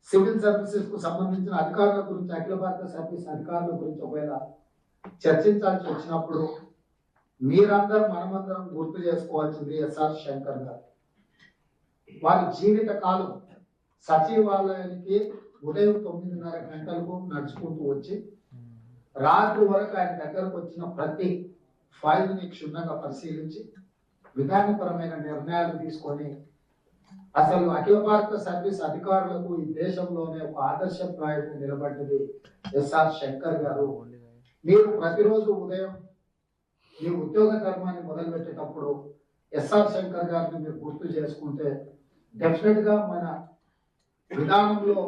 Civil services కు సంబంధించిన అధికారుల గురించి, అఖిల భారత సర్వీస్ అధికారుల గురించి ఒకవేళ చర్చించాల్సి వచ్చినప్పుడు మీరందరూ మనమందరం గుర్తు చేసుకోవాల్సింది ఎస్ఆర్ శంకర్ గారు. వారి జీవిత కాలం సచివాలయానికి ఉదయం 9:30 గంటలకు నడుచుకుంటూ వచ్చి రాత్రి వరకు ఆయన దగ్గరకు వచ్చిన ప్రతి ఫైల్ని క్షుణ్ణంగా పరిశీలించి విధానపరమైన నిర్ణయాలు తీసుకొని అసలు అఖిల భారత సర్వీస్ అధికారులకు ఈ దేశంలోనే ఒక ఆదర్శప్రాయంగా నిలబడ్డది ఎస్ఆర్ శంకర్ గారు. మీరు ప్రతిరోజు ఉదయం మీ ఉద్యోగ ధర్మాన్ని మొదలుపెట్టేటప్పుడు ఎస్ఆర్ శంకర్ గారిని మీరు గుర్తు చేసుకుంటే డెఫినెట్ గా మన విధానంలో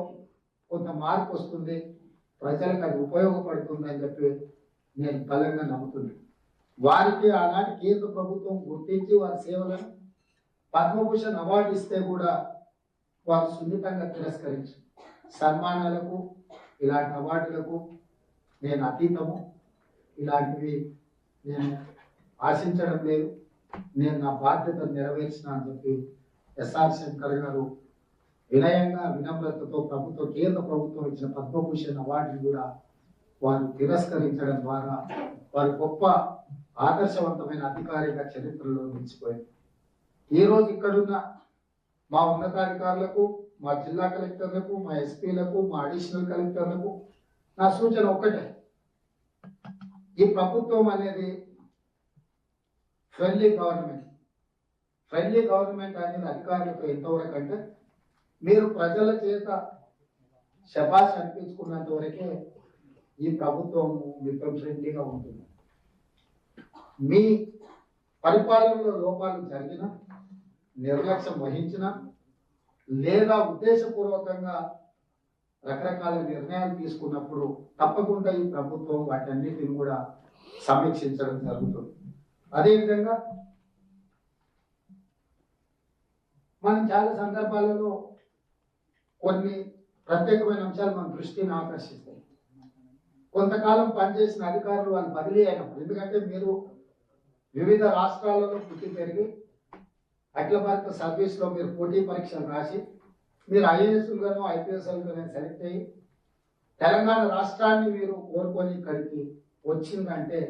కొంత మార్పు వస్తుంది, ప్రజలకు అది ఉపయోగపడుతుంది అని చెప్పి నేను బలంగా నమ్ముతున్నాను. వారికి ఆనాటి కేంద్ర ప్రభుత్వం గుర్తించి వారి సేవలను పద్మభూషణ్ అవార్డు ఇస్తే కూడా వారు సున్నితంగా తిరస్కరించి సన్మానాలకు ఇలాంటి అవార్డులకు నేను అతీతము, ఇలాంటివి నేను ఆశించడం లేదు, నేను నా బాధ్యతను నెరవేర్చిన అని చెప్పి ఎస్ఆర్ శంకర్ గారు వినయంగా వినమ్రతతో కేంద్ర ప్రభుత్వం ఇచ్చిన పద్మభూషణ్ అవార్డుని కూడా వారు తిరస్కరించడం ద్వారా వారు గొప్ప ఆదర్శవంతమైన అధికారిగా చరిత్రలో నిలిచిపోయింది. ఈ రోజు ఇక్కడున్న మా ఉన్నతాధికారులకు, మా జిల్లా కలెక్టర్లకు, మా ఎస్పీలకు, మా అడిషనల్ కలెక్టర్లకు నా సూచన ఒక్కటే, ఈ ప్రభుత్వం అనేది ఫ్రెండ్లీ గవర్నమెంట్. ఫ్రెండ్లీ గవర్నమెంట్ అనేది అధికారులకు ఎంతవరకు అంటే మీరు ప్రజల చేత శబాష్ అనిపించుకున్నంత వరకే ఈ ప్రభుత్వం మీతో ఫ్రెండ్లీగా ఉంటుంది. మీ పరిపాలనలో లోపాలు జరిగిన, నిర్లక్ష్యం వహించిన లేదా ఉద్దేశపూర్వకంగా రకరకాల నిర్ణయాలు తీసుకున్నప్పుడు తప్పకుండా ఈ ప్రభుత్వం వాటన్నిటిని కూడా సమీక్షించడం జరుగుతుంది. అదేవిధంగా మనం చాలా సందర్భాలలో కొన్ని ప్రత్యేకమైన అంశాలు మన దృష్టిని ఆకర్షిస్తాయి. కొంతకాలం పనిచేసిన అధికారులు వాళ్ళు బదిలీ అయినప్పుడు, ఎందుకంటే మీరు వివిధ రాష్ట్రాలలో పుట్టి పెరిగి అఖిల భారత సర్వీస్లో మీరు పోటీ పరీక్షలు రాసి మీరు ఐఏఎస్లుగాను ఐపీఎస్లుగాను సెలెక్ట్ అయ్యి తెలంగాణ రాష్ట్రాన్ని మీరు కోరుకొని ఇక్కడికి వచ్చిందంటే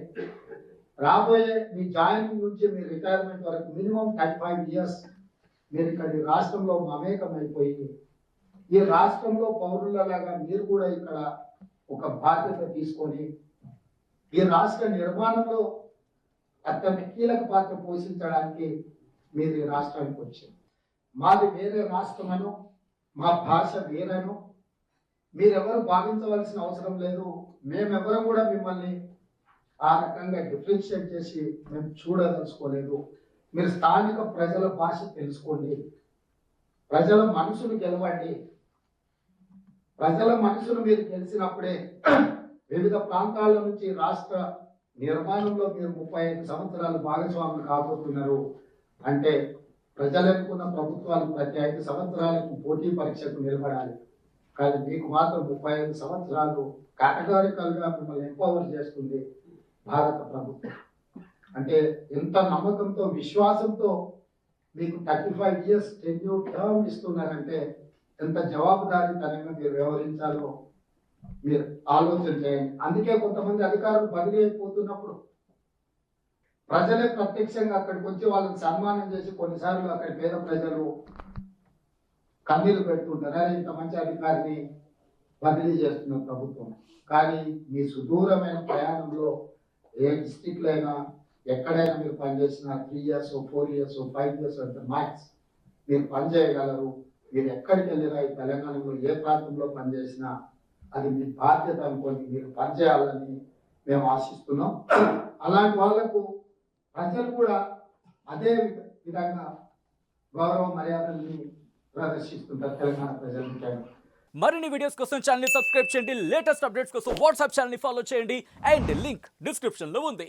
రాబోయే మీ జాయినింగ్ నుంచి మీ రిటైర్మెంట్ వరకు మినిమం 35 years మీరు ఇక్కడ రాష్ట్రంలో మమేకం అయిపోయి ఈ రాష్ట్రంలో పౌరులలాగా మీరు కూడా ఇక్కడ ఒక బాధ్యత తీసుకొని ఈ రాష్ట్ర నిర్మాణంలో అత్యంత కీలక పాత్ర పోషించడానికి మీరు ఈ రాష్ట్రానికి వచ్చారు. మాది వేరే రాష్ట్రమను, మా భాష వేరేను మీరెవరు భావించవలసిన అవసరం లేదు. మేమెవరం కూడా మిమ్మల్ని ఆ రకంగా డిఫరెన్షియేట్ చేసి మేము చూడదలుచుకోలేదు. మీరు స్థానిక ప్రజల భాష తెలుసుకోండి, ప్రజల మనసును గెలవండి. ప్రజల మనసును మీరు గెలిచినప్పుడే వివిధ ప్రాంతాల నుంచి రాష్ట్ర నిర్మాణంలో మీరు 35 సంవత్సరాలు భాగస్వాములు కాబోతున్నారు. అంటే ప్రజలు అనుకున్న ప్రభుత్వాలు ప్రతి 5 సంవత్సరాలకు పోటీ పరీక్షకు నిలబడాలి, కానీ మీకు మాత్రం 35 సంవత్సరాలు కేటగారికల్గా మిమ్మల్ని ఎంపవర్ చేస్తుంది భారత ప్రభుత్వం. అంటే ఎంత నమ్మకంతో, విశ్వాసంతో మీకు 35 years టెన్యూర్ టర్మ్ ఇస్తున్నారంటే ఎంత జవాబుదారీతనంగా మీరు వ్యవహరించాలో మీరు ఆలోచన చేయండి. అందుకే కొంతమంది అధికారులు బదిలీ అయిపోతున్నప్పుడు ప్రజలే ప్రత్యక్షంగా అక్కడికి వచ్చి వాళ్ళని సన్మానం చేసి కొన్నిసార్లు అక్కడ పేద ప్రజలు కన్నీళ్లు పెడుతుంటారు, అరే ఇంత మంచి అధికారిని బదిలీ చేస్తున్న ప్రభుత్వం. కానీ మీ సుదూరమైన ప్రయాణంలో ఏ డిస్ట్రిక్ట్లో అయినా ఎక్కడైనా మీరు పనిచేసిన 3 years 4 years 5 years అంటే మ్యాక్స్ మీరు పనిచేయగలరు. మీరు ఎక్కడికి వెళ్ళినా ఈ తెలంగాణలో ఏ ప్రాంతంలో పనిచేసినా అది మీ బాధ్యత అనుకోని మీరు పనిచేయాలని మేము ఆశిస్తున్నాం. అలాంటి వాళ్లకు ప్రజలు కూడా అదే విధంగా గౌరవ మర్యాదల్ని ప్రదర్శిస్తుంటారు తెలంగాణ ప్రజలు. మరిన్ని వీడియోస్ కోసం ఛానల్ ని సబ్స్క్రైబ్ చేయండి, లేటెస్ట్ అప్డేట్స్ కోసం వాట్సాప్ ఛానల్ ని ఫాలో చేయండి అండ్ లింక్ డిస్క్రిప్షన్ లో ఉంది.